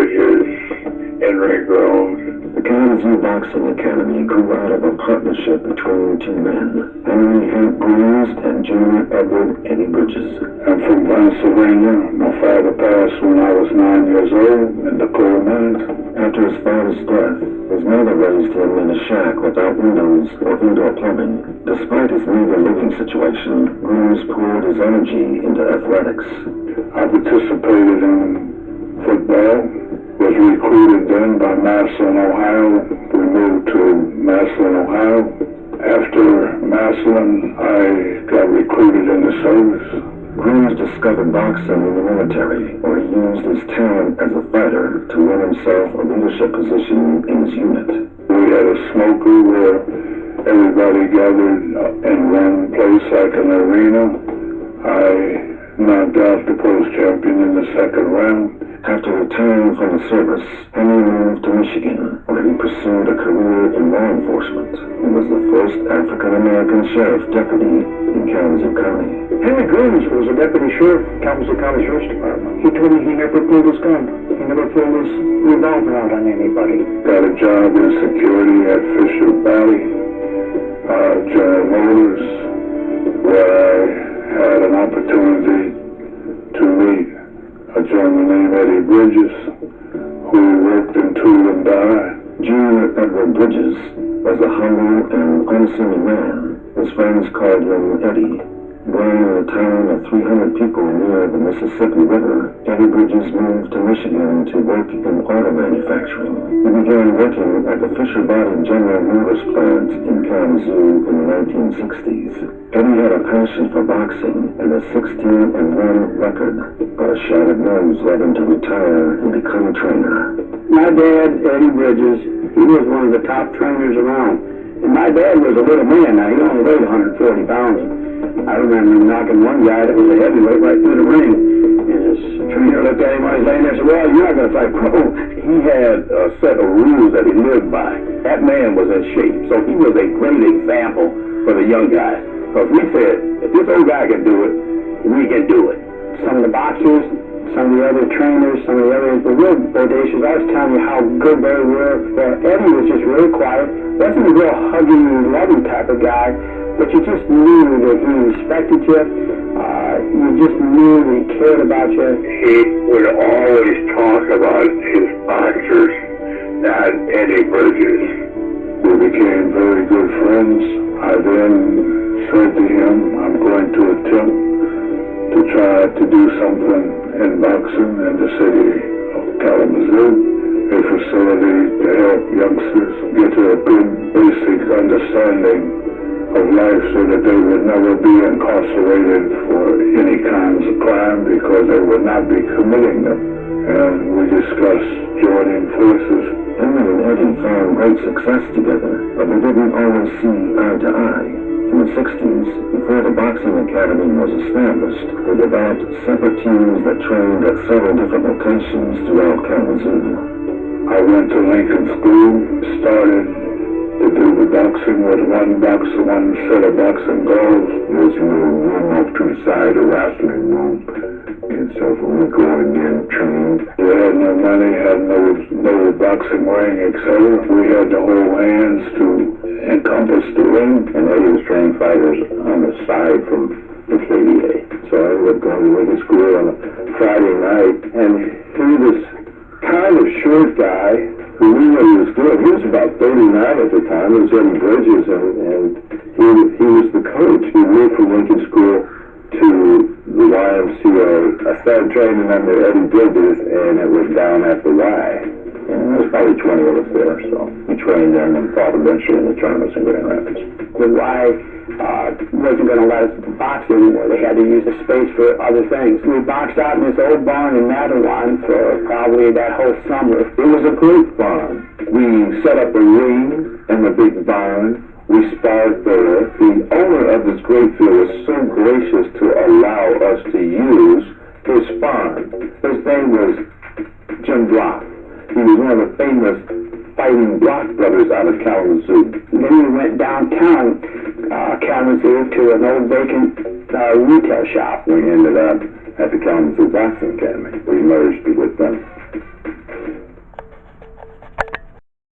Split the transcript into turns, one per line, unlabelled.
Bridges, in-ring girls.
The Kalamazoo Boxing Academy grew out of a partnership between two men, Henry Hank Grooms and Junior Edward Eddie Bridges.
I'm from Pennsylvania. My father passed when I was 9 years old in the coal mines.
After his father's death, his mother raised him in a shack without windows or indoor plumbing. Despite his meager living situation, Grooms poured his energy into athletics.
I participated in football. Was recruited then by Massillon, Ohio. We moved to Massillon, Ohio. After Massillon, I got recruited in the service.
Grooms discovered boxing in the military, where he used his talent as a fighter to win himself a leadership position in his unit.
We had a smoker where everybody gathered in one place like an arena. I knocked out the post champion in the second round.
After retiring from the service, Henry moved to Michigan, where he pursued a career in law enforcement. He was the first African-American sheriff deputy in Kalamazoo County.
Henry Grooms was a deputy sheriff in Kalamazoo County Sheriff's Department. He told me he never pulled his gun. He never pulled his revolver out on anybody.
Got a job in security at Fisher Valley, General Motors, where I had an opportunity to meet a gentleman named Eddie Bridges, who worked in Tool and Die.
Junior Edward Bridges was a humble and unassuming man. His friends called him Eddie. Born in a town of 300 people near the Mississippi River, Eddie Bridges moved to Michigan to work in auto manufacturing. He began working at the Fisher Body General Motors plant in Kalamazoo in the 1960s. Eddie had a passion for boxing and a 16-1 record, but a shattered nose led him to retire and become a trainer.
My dad, Eddie Bridges, he was one of the top trainers around. And my dad was a little man. Now, he only weighed 140 pounds. I remember him knocking one guy that was a heavyweight right through the ring. And his trainer looked at him while he was laying there and said, "Well, you're not going to fight pro." He had a set of rules that he lived by. That man was in shape. So he was a great example for the young guys. Because we said, if this old guy can do it, we can do it. Some of the boxers, some of the other trainers, some of the others were real audacious. I was telling you how good they were. Well, Eddie was just really quiet. Wasn't a real hugging, loving type of guy, but you just knew that he respected you. You just knew that he cared about you.
He would always talk about his boxers, not Eddie Bridges. We became very good friends. I then said to him, I'm going to attempt to try to do something in boxing in the city of Kalamazoo, a facility to help youngsters get to a good basic understanding of life so that they would never be incarcerated for any kinds of crime because they would not be committing them. And we discussed joining forces.
Henry and Eddie found great success together, but they didn't always see eye to eye. In the 60s, before the Boxing Academy was established, they developed separate teams that trained at several different locations throughout Kalamazoo.
I went to Lincoln School, started to do the boxing with one set of boxing gloves.
There's a room off to the side, a wrestling room. And so when we go in there and train,
we had no money, had no boxing ring, etc. We had to hold hands to encompass the ring.
And Eddie was training fighters on the side from the KBA. So I would go to Lincoln School on a Friday night, and he was kind of short guy who we knew he was good. He was about 39 at the time. It was Eddie Bridges, and he was the coach. He moved from Lincoln School to the YMCA. I started training under Eddie Bridges, and it was down at the Y. And there was probably 20 of us there, so we trained there and then fought eventually in the tournaments in Grand Rapids.
The Y wasn't going to let us box anymore. They had to use the space for other things. We boxed out in this old barn in Mattawan for probably that whole summer.
It was a great barn. We set up a ring in the big barn. We sparred there. The owner of this great field was so gracious to allow us to use his farm. His name was Jim Block. He was one of the famous fighting Block brothers out of Kalamazoo.
Then we went downtown Kalamazoo to an old vacant retail shop.
We ended up at the Kalamazoo Boxing Academy. We merged with them.